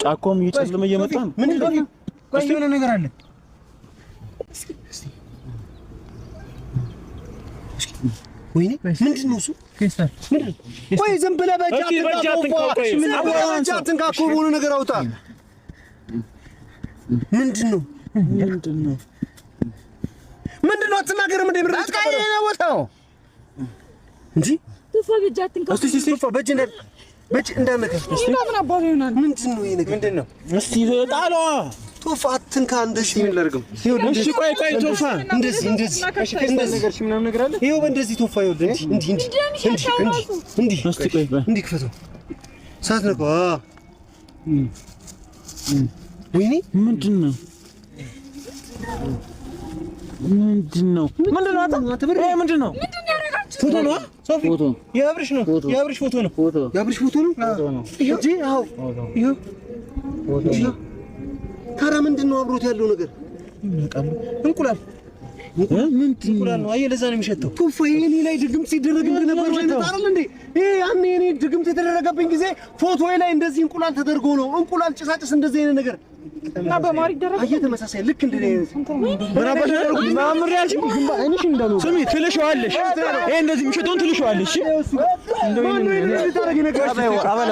ጫካውም እየጨለመ እየመጣ ነው። ምንድነው? ቆይ የሆነ ነገር አለ። ወይኔ ምንድነው እሱ? ቆይ ዝም ብለህ በእጃትን ካኮ በሆነ ነገር አውጣ። ምንድነው? አትናገርም እንዴ? ምንድነው? አትቃይ ነው ወጣው እንጂ ቶፋ በእጃትን ካኮ ቶፋ በእጅ እንዳነከ ምን አባው ይሆናል? ምንድነው ይሄ ነገር? ምንድነው? እስቲ ጣሏ ቶፋ አትንካ። እንደዚህ ምን ላድርግም? እሺ ቆይ ቶፋ እንደዚህ ነገር ምናምን ነገር አለ። ይኸው በእንደዚህ ቶፋ ይወድ እንዲህ እስቲ ቆይ እንዲህ ክፈተው። ሳትነካ ወይኔ ምንድነው? ፎቶ ነው። ፎቶ የአብርሽ ነው። የአብርሽ ፎቶ ነው። እንጂ አዎ ይኸው ታዲያ ምንድነው አብሮት ያለው ነገር? እንቁላል ነው። አየህ ለዛ ነው የሚሸተው። ቶፋ የኔ ላይ ድግምት ሲደረግ እንደነበር አይነት አይደል እንዴ? ይሄ ያኔ የኔ ድግምት የተደረገብኝ ጊዜ ፎቶዬ ላይ እንደዚህ እንቁላል ተደርጎ ነው። እንቁላል ጭሳጭስ እንደዚህ አይነት ነገር እና በማሪ ደረገ። አየህ ተመሳሳይ ልክ እንደ በራባሽ ያደርጉ ማምር ያልሽ አይንሽ እንዳለው ስሚ ትልሽዋለሽ። ይሄ እንደዚህ የሚሸተውን ትልሽዋለሽ። እንደው ይሄን ታረጊ ነገር አባላ